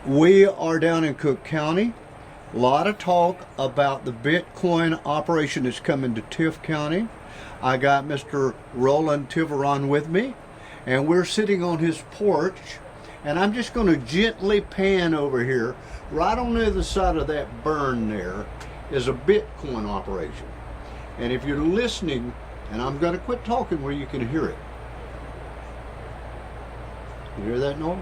We are down in Cook County. A lot of talk about the Bitcoin operation that's coming to Tift County. I got Mr. Roland Tiveron with me, and we're sitting on his porch, and I'm just going to gently pan over here. Right on the other side of that burn there is a Bitcoin operation. And if you're listening, and I'm going to quit talking where you can hear it. You hear that noise?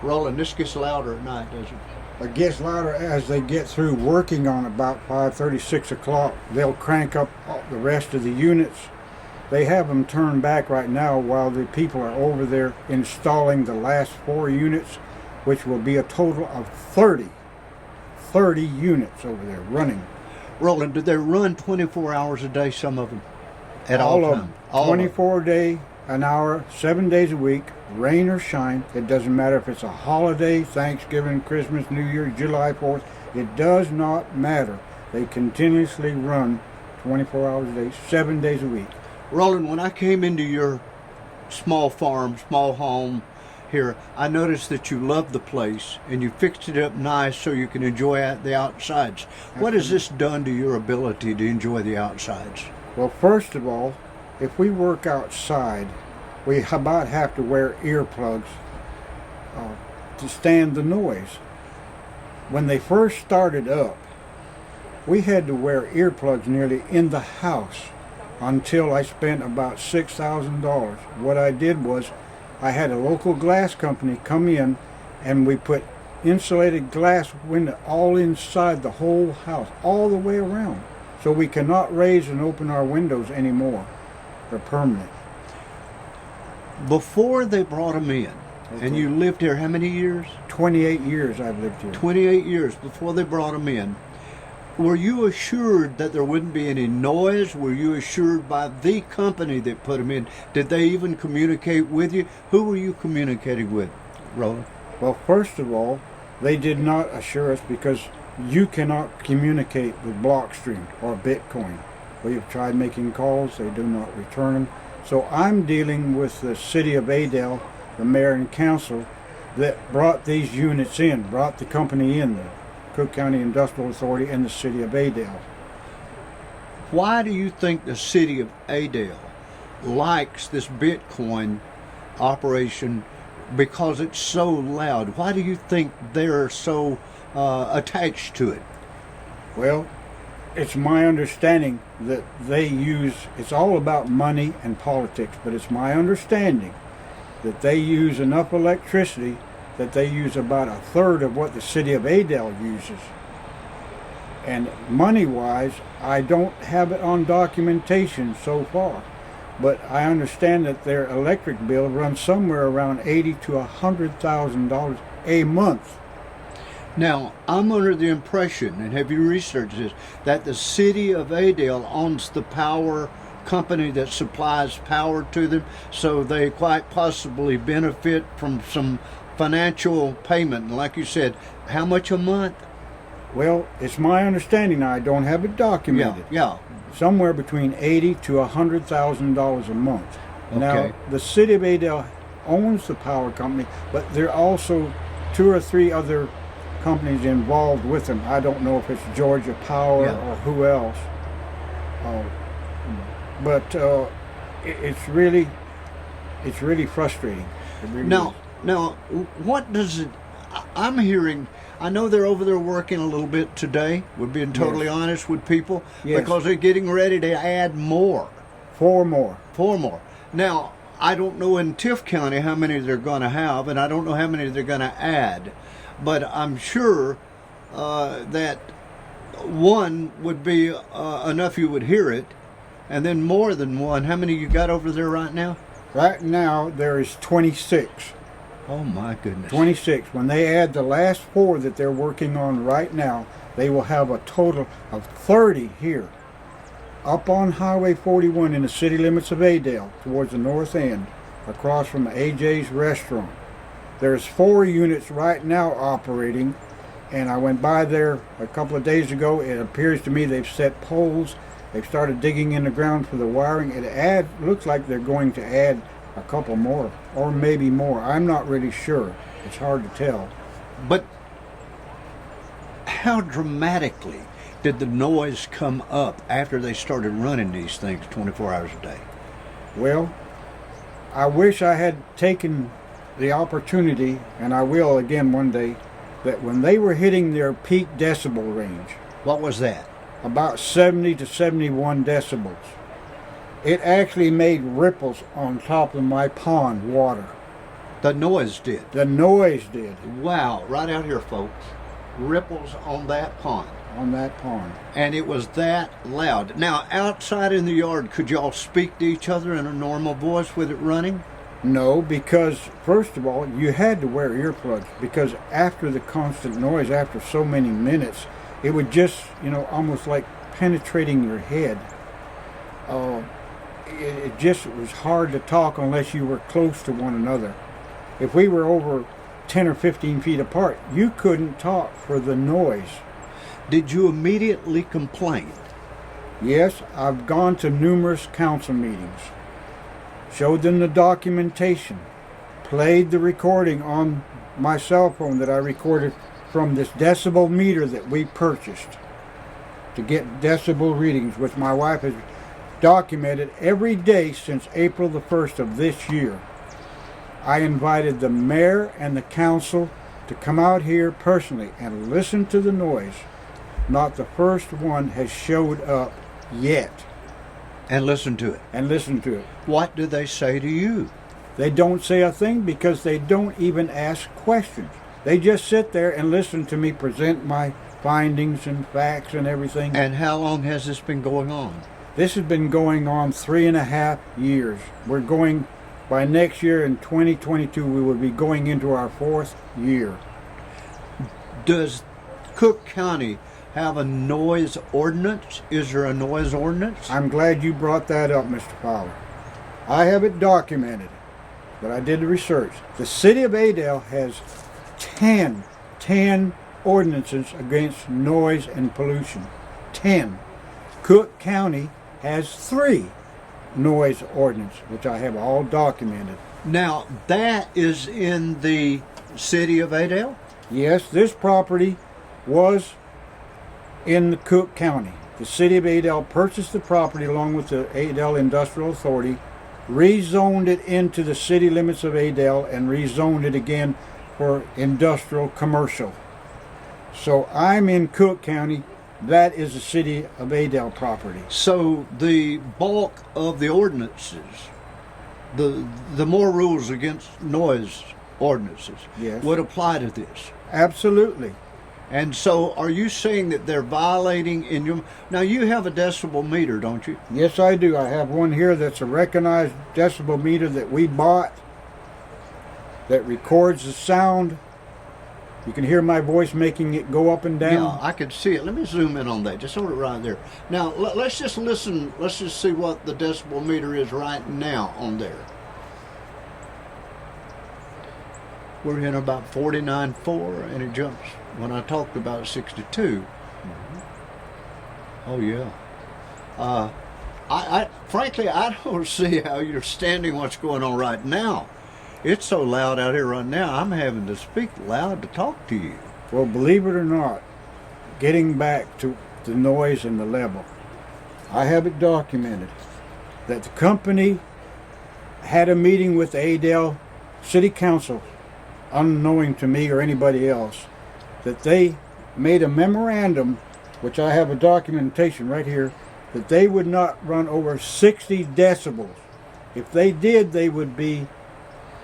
Roland, this gets louder at night, doesn't it? It gets louder as they get through working on about 5:30, 6 o'clock. They'll crank up the rest of the units. They have them turned back right now while the people are over there installing the last 4 units, which will be a total of 30 units over there running. Roland, do they run 24 hours a day, some of them? At all all of time? them. 24 day, an hour, 7 days a week, rain or shine. It doesn't matter if it's a holiday, Thanksgiving, Christmas, New Year, July 4th. It does not matter. They continuously run 24 hours a day, 7 days a week. Roland, when I came into your small farm, small home here, I noticed that you loved the place and you fixed it up nice so you can enjoy the outsides. What has this done to your ability to enjoy the outsides? Well, first of all, if we work outside, we about have to wear earplugs to stand the noise. When they first started up, we had to wear earplugs nearly in the house until I spent about $6,000. What I did was I had a local glass company come in and we put insulated glass window all inside the whole house, all the way around. So we cannot raise and open our windows anymore. They're permanent. Before they brought them in, and you lived here how many years? 28 years I've lived here. 28 years before they brought them in. Were you assured that there wouldn't be any noise? Were you assured by the company that put them in? Did they even communicate with you? Who were you communicating with, Roland? Well, first of all, they did not assure us because you cannot communicate with Blockstream or Bitcoin. We have tried making calls, they do not return them. So I'm dealing with the city of Adel, the mayor and council that brought these units in, brought the company in, the Cook County Industrial Authority and the city of Adel. Why do you think the city of Adel likes this Bitcoin operation? Because it's so loud. Why do you think they're so attached to it? Well, it's my understanding that they use, it's all about money and politics, but it's my understanding that they use enough electricity that they use about a third of what the city of Adel uses. And money-wise, I don't have it on documentation so far, but I understand that their electric bill runs somewhere around $80,000 to $100,000 a month. Now, I'm under the impression, and have you researched this, that the city of Adel owns the power company that supplies power to them, so they quite possibly benefit from some financial payment. And like you said, how much a month? Well, it's my understanding, now I don't have it documented. Yeah. Somewhere between $80,000 to $100,000 a month. Okay. Now, the city of Adel owns the power company, but there are also 2 or 3 other companies involved with them. I don't know if it's Georgia Power or who else. But it's really frustrating. It really is. Now, what does it? I'm hearing. I know they're over there working a little bit today. We're being totally honest with people because they're getting ready to add more. 4 more. 4 more. Now, I don't know in Tift County how many they're going to have, and I don't know how many they're going to add. But I'm sure that 1 would be enough you would hear it, and then more than 1. How many you got over there right now? Right now, there is 26. Oh my goodness. 26. When they add the last 4 that they're working on right now, they will have a total of 30 here. Up on Highway 41 in the city limits of Adel, towards the north end, across from AJ's restaurant. There's 4 units right now operating, and I went by there a couple of days ago. It appears to me they've set poles. They've started digging in the ground for the wiring. It looks like they're going to add a couple more, or maybe more. I'm not really sure. It's hard to tell. But how dramatically did the noise come up after they started running these things 24 hours a day? Well, I wish I had taken the opportunity, and I will again one day, that when they were hitting their peak decibel range, What was that? about 70 to 71 decibels, it actually made ripples on top of my pond water. The noise did. The noise did Wow, right out here, folks. Ripples on that pond. on that pond. And it was that loud. Now, outside in the yard, could y'all speak to each other in a normal voice with it running? No, because first of all, you had to wear earplugs, because after the constant noise, after so many minutes, it would just, almost like penetrating your head. It just was hard to talk unless you were close to one another. If we were over 10 or 15 feet apart, you couldn't talk for the noise. Did you immediately complain? Yes, I've gone to numerous council meetings, showed them the documentation, played the recording on my cell phone that I recorded from this decibel meter that we purchased to get decibel readings, which my wife has documented every day since April the 1st of this year. I invited the mayor and the council to come out here personally and listen to the noise. Not the first one has showed up yet. And listen to it. And listen to it. What do they say to you? They don't say a thing because they don't even ask questions. They just sit there and listen to me present my findings and facts and everything. And how long has this been going on? This has been going on 3.5 years. We're going, by next year in 2022, we will be going into our 4th year. Does Cook County have a noise ordinance? Is there a noise ordinance? I'm glad you brought that up, Mr. Fowler. I have it documented, but I did the research. The city of Adel has 10 ordinances against noise and pollution. 10. Cook County has 3 noise ordinances, which I have all documented. Now, that is in the city of Adel? Yes, this property was in the Cook County. The city of Adel purchased the property along with the Adel Industrial Authority, rezoned it into the city limits of Adel, and rezoned it again for industrial commercial. So I'm in Cook County. That is the city of Adel property. So the bulk of the ordinances, the more rules against noise ordinances, Yes. would apply to this. Absolutely. And so are you saying that they're violating in your... Now you have a decibel meter, don't you? Yes, I do. I have one here that's a recognized decibel meter that we bought that records the sound. You can hear my voice making it go up and down. Yeah, I could see it. Let me zoom in on that. Just hold it right there. Now, let's just listen. Let's just see what the decibel meter is right now on there. We're in about 49.4, and it jumps when I talked about 62. Oh, yeah. I frankly, I don't see how you're standing what's going on right now. It's so loud out here right now, I'm having to speak loud to talk to you. Well, believe it or not, getting back to the noise and the level, I have it documented that the company had a meeting with the Adel City Council, unknowing to me or anybody else, that they made a memorandum, which I have a documentation right here, that they would not run over 60 decibels. If they did, they would be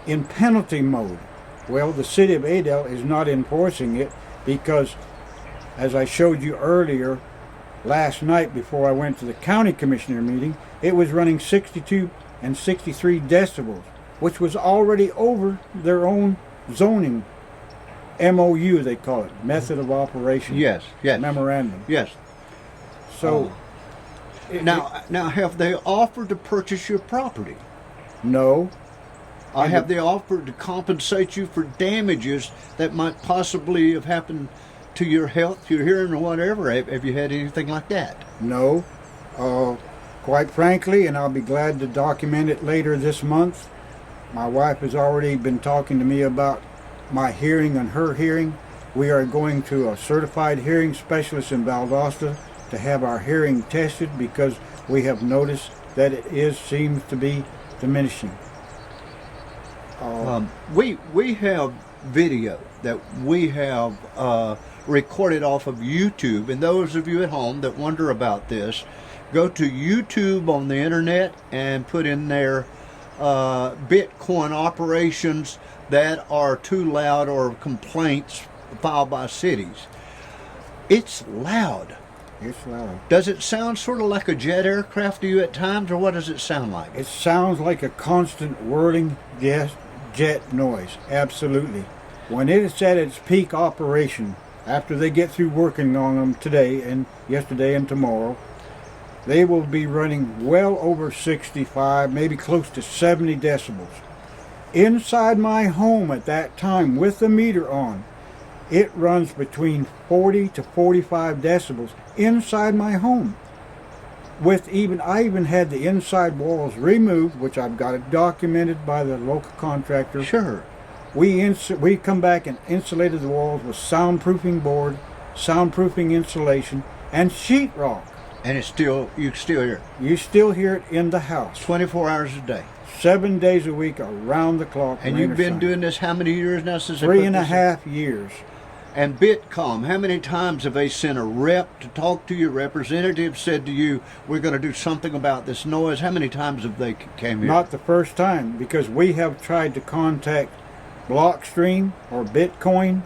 in penalty mode. Well, the city of Adel is not enforcing it because, as I showed you earlier, last night before I went to the county commissioner meeting, it was running 62 and 63 decibels, which was already over their own zoning MOU, they call it, method of operation. Yes, yes. Memorandum. Yes. So, Now, have they offered to purchase your property? no. Have they offered to compensate you for damages that might possibly have happened to your health, your hearing, or whatever? Have you had anything like that? No. Quite frankly, and I'll be glad to document it later this month, My wife has already been talking to me about my hearing and her hearing. We are going to a certified hearing specialist in Valdosta to have our hearing tested because we have noticed that it seems to be diminishing. We have video that we have recorded off of YouTube, and those of you at home that wonder about this, go to YouTube on the internet and put in there Bitcoin operations that are too loud or complaints filed by cities. It's loud. It's loud. Does it sound sort of like a jet aircraft to you at times, or what does it sound like? It sounds like a constant whirling jet noise. Absolutely. When it's at its peak operation, after they get through working on them today and yesterday and tomorrow, they will be running well over 65, maybe close to 70 decibels. Inside my home at that time, with the meter on, it runs between 40 to 45 decibels inside my home. I even had the inside walls removed, which I've got it documented by the local contractor. Sure. We come back and insulated the walls with soundproofing board, soundproofing insulation, and sheetrock. And you still hear it. You still hear it in the house. 24 hours a day. 7 days a week, around the clock. And you've been doing this how many years now since they put 3.5 years. And Bitcom, how many times have they sent a rep to talk to you? Representative said to you, we're going to do something about this noise. How many times have they came here? Not the first time, because we have tried to contact Blockstream or Bitcoin.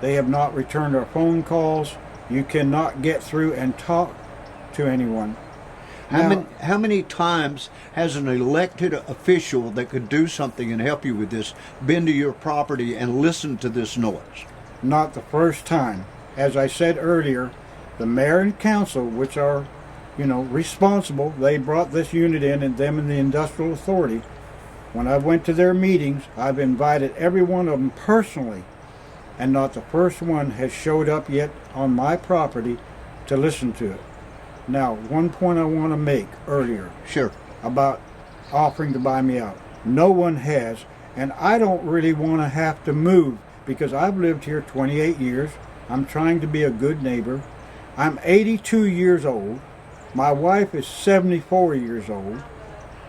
They have not returned our phone calls. You cannot get through and talk to anyone. How many times has an elected official that could do something and help you with this been to your property and listened to this noise? Not the first time. As I said earlier, the mayor and council, which are, responsible, they brought this unit in, and them and the industrial authority. When I went to their meetings, I've invited every one of them personally, and not the first one has showed up yet on my property to listen to it. Now, one point I want to make earlier. Sure. About offering to buy me out. No one has, and I don't really want to have to move because I've lived here 28 years. I'm trying to be a good neighbor. I'm 82 years old. My wife is 74 years old.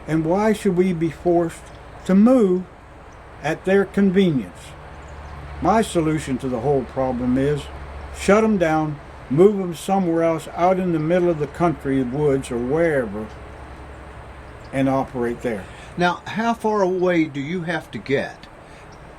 And why should we be forced to move at their convenience? My solution to the whole problem is shut them down, move them somewhere else out in the middle of the country, woods, or wherever, and operate there. Now, how far away do you have to get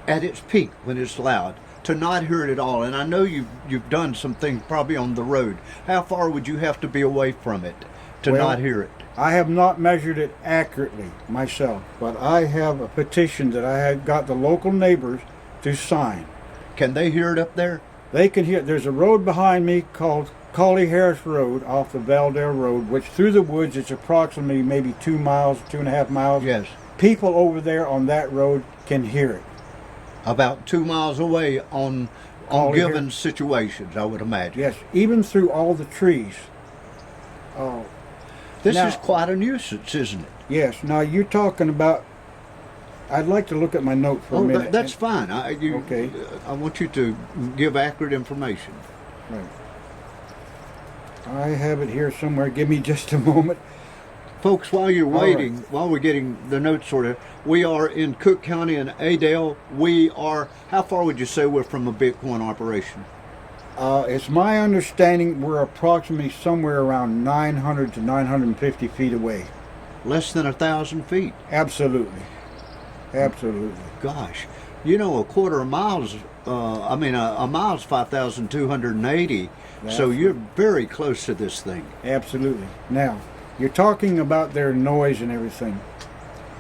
at its peak when it's loud to not hear it at all? And I know you've done some things probably on the road. How far would you have to be away from it to not hear it? I have not measured it accurately myself, but I have a petition that I had got the local neighbors to sign. Can they hear it up there? They can hear. There's a road behind me called Colley Harris Road off the Valdale Road, which through the woods it's approximately maybe 2 miles, 2.5 miles. Yes. People over there on that road can hear it. About 2 miles away on given situations, I would imagine. Yes, even through all the trees. This is quite a nuisance, isn't it? Yes. Now you're talking about. I'd like to look at my note for a minute. That's fine. Okay. I want you to give accurate information. Right. I have it here somewhere. Give me just a moment. Folks, while you're waiting, while we're getting the notes sorted, we are in Cook County in Adel. How far would you say we're from a Bitcoin operation? It's my understanding we're approximately somewhere around 900 to 950 feet away. Less than 1,000 feet. Absolutely. Absolutely. Gosh, a quarter of miles. A mile's 5,280. So you're very close to this thing. Absolutely. Now, you're talking about their noise and everything.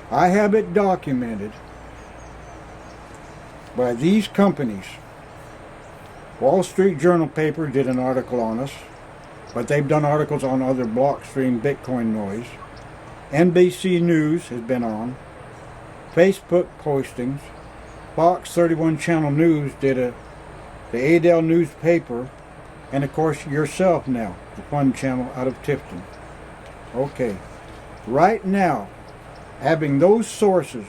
I have it documented by these companies. Wall Street Journal paper did an article on us, but they've done articles on other Blockstream Bitcoin noise. NBC News has been on. Facebook postings. Fox 31 Channel News did the Adel newspaper, and of course yourself now, the Fun Channel out of TIFTON. Okay, right now, having those sources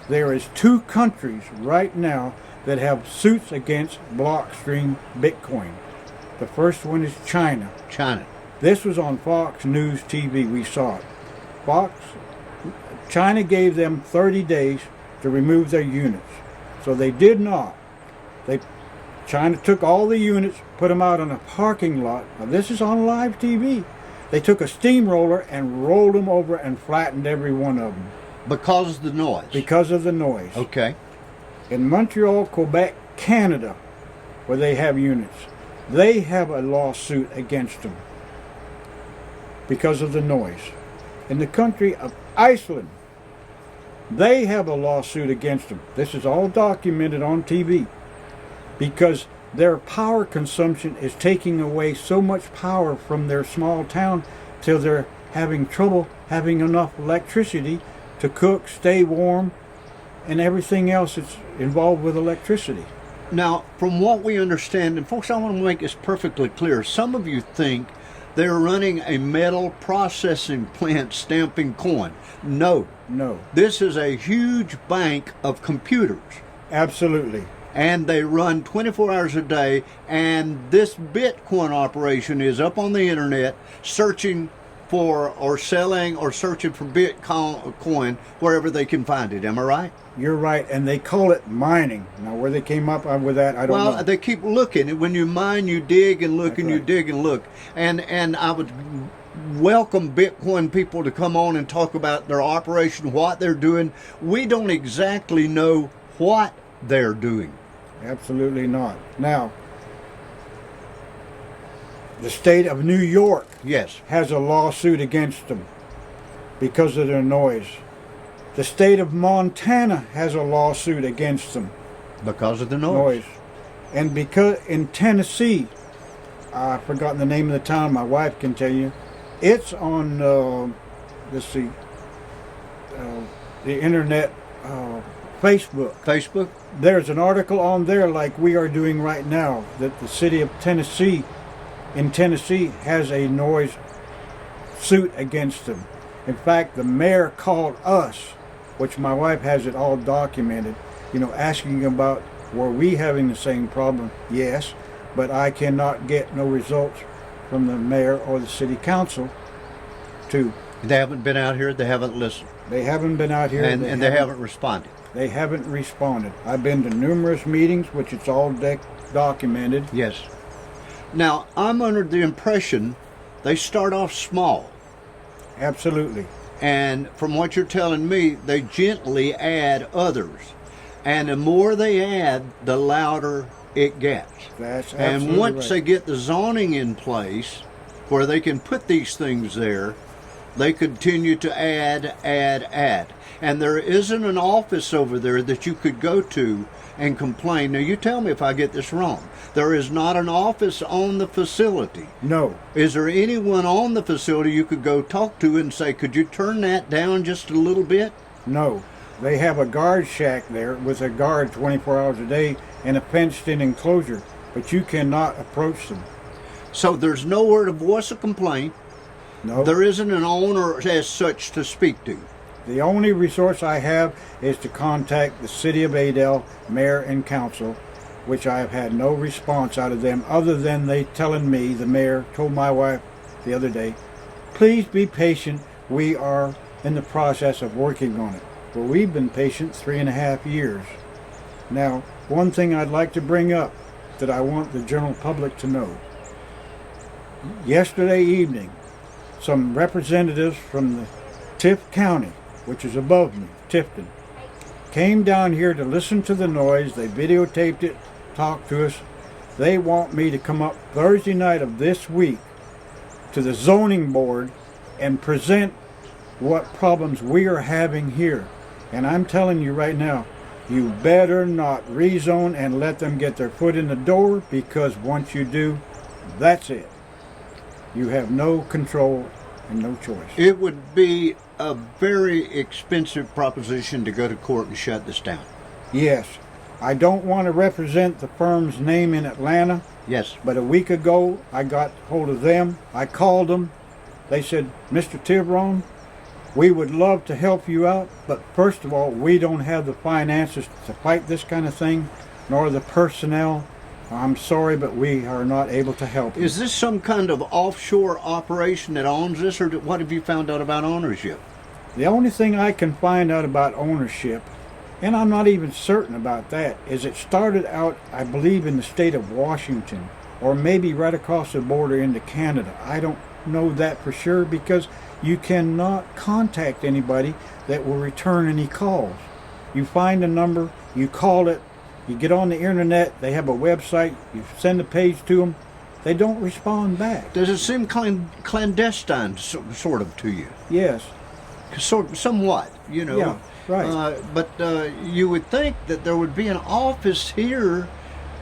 there is 2 countries right now that have suits against Blockstream Bitcoin. The first one is China. China. This was on Fox News TV. We saw it. China gave them 30 days to remove their units. So they did not. China took all the units, put them out on a parking lot. Now this is on live TV. They took a steamroller and rolled them over and flattened every one of them. Because of the noise. Because of the noise. Okay. In Montreal, Quebec, Canada, where they have units, they have a lawsuit against them because of the noise. In the country of Iceland, they have a lawsuit against them. This is all documented on TV because their power consumption is taking away so much power from their small town till they're having trouble having enough electricity to cook, stay warm, and everything else that's involved with electricity. Now, from what we understand, and folks, I want to make this perfectly clear. Some of you think they're running a metal processing plant stamping coin. No. No. This is a huge bank of computers. Absolutely. And they run 24 hours a day, and this Bitcoin operation is up on the internet searching for or selling or searching for Bitcoin wherever they can find it. Am I right? You're right, and they call it mining. Now, where they came up with that, I don't know. Well, they keep looking. When you mine, you dig and look, That's and you right. dig and look. And I would welcome Bitcoin people to come on and talk about their operation, what they're doing. We don't exactly know what they're doing. Absolutely not. Now, the state of New York Yes. has a lawsuit against them because of their noise. The state of Montana has a lawsuit against them. Because of the noise. And because in Tennessee, I've forgotten the name of the town, my wife can tell you, it's on, let's see, the internet, Facebook. Facebook? There's an article on there like we are doing right now that the city of Tennessee, in Tennessee, has a noise suit against them. In fact, the mayor called us, which my wife has it all documented, asking about, were we having the same problem? Yes, but I cannot get no results from the mayor or the city council to... They haven't been out here. They haven't listened. They haven't been out here. And they haven't responded. They haven't responded. I've been to numerous meetings, which it's all documented. Yes. Now, I'm under the impression they start off small. Absolutely. And from what you're telling me, they gently add others. And the more they add, the louder it gets. That's absolutely And once right. they get the zoning in place where they can put these things there, they continue to add. And there isn't an office over there that you could go to and complain. Now, you tell me if I get this wrong. There is not an office on the facility. No. Is there anyone on the facility you could go talk to and say, could you turn that down just a little bit? No. They have a guard shack there with a guard 24 hours a day and a fenced-in enclosure, but you cannot approach them. So there's nowhere to voice a complaint. No. There isn't an owner as such to speak to. The only resource I have is to contact the city of Adel, mayor and council, which I have had no response out of them other than they telling me, the mayor told my wife the other day, please be patient. We are in the process of working on it. Well, we've been patient 3.5 years. Now, one thing I'd like to bring up that I want the general public to know. Yesterday evening, some representatives from the Tift County, which is above me, TIFTON, came down here to listen to the noise. They videotaped it, talked to us. They want me to come up Thursday night of this week to the zoning board and present what problems we are having here. And I'm telling you right now, you better not rezone and let them get their foot in the door, because once you do, that's it. You have no control and no choice. It would be a very expensive proposition to go to court and shut this down. Yes, I don't want to represent the firm's name in Atlanta, Yes. but a week ago I got hold of them. I called them. They said, Mr. Tiveron, We would love to help you out, but first of all, we don't have the finances to fight this kind of thing, nor the personnel. I'm sorry, but we are not able to help you. Is this some kind of offshore operation that owns this, or what have you found out about ownership? The only thing I can find out about ownership, and I'm not even certain about that, is it started out, I believe, in the state of Washington, or maybe right across the border into Canada. I don't know that for sure, because you cannot contact anybody that will return any calls. You find a number, you call it, you get on the internet, they have a website, you send a page to them, they don't respond back. Does it seem clandestine, sort of, to you? Yes. Somewhat, you know. Yeah, right. But you would think that there would be an office here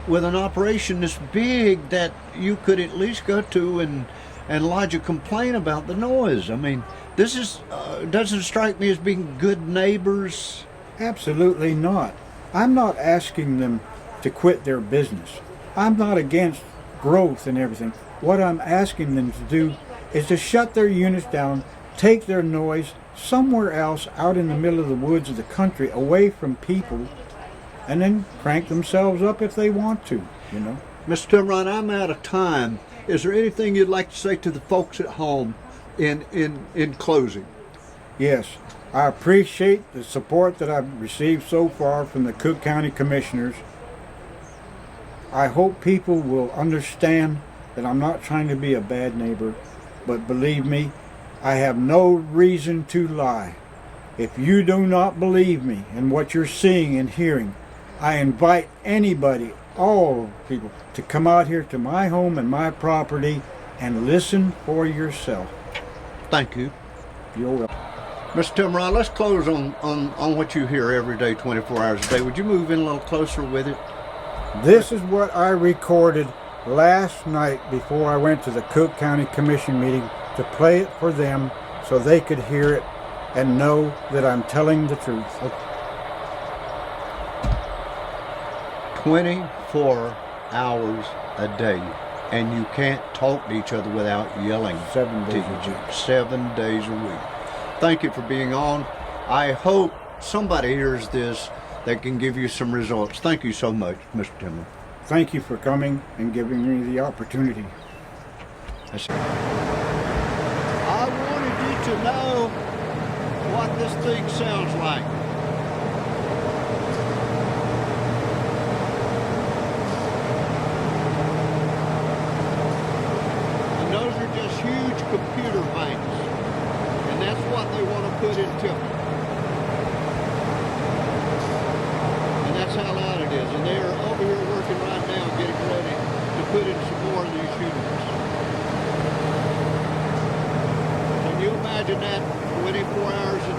with an operation this big that you could at least go to and lodge a complaint about the noise. I mean, this is doesn't strike me as being good neighbors. Absolutely not. I'm not asking them to quit their business. I'm not against growth and everything. What I'm asking them to do is to shut their units down, take their noise somewhere else out in the middle of the woods of the country, away from people, and then crank themselves up if they want to, you know. Mr. Timron, I'm out of time. Is there anything you'd like to say to the folks at home in closing? Yes, I appreciate the support that I've received so far from the Cook County Commissioners. I hope people will understand that I'm not trying to be a bad neighbor, but believe me, I have no reason to lie. If you do not believe me in what you're seeing and hearing, I invite anybody, all people, to come out here to my home and my property and listen for yourself. Thank you. You're welcome. Mr. Timron, let's close on what you hear every day, 24 hours a day. Would you move in a little closer with it? This is what I recorded last night before I went to the Cook County Commission meeting to play it for them so they could hear it and know that I'm telling the truth. 24 hours a day, and you can't talk to each other without yelling. 7 days to a each week. other. 7 days a week. Thank you for being on. I hope somebody hears this that can give you some results. Thank you so much, Mr. Timron. Thank you for coming and giving me the opportunity. I wanted you to know what this thing sounds like. And those are just huge computer banks. And that's what they want to put in TIFTON. And that's how loud it is. And they are over here working right now, getting ready to put in some more of these units. Can you imagine that 24 hours a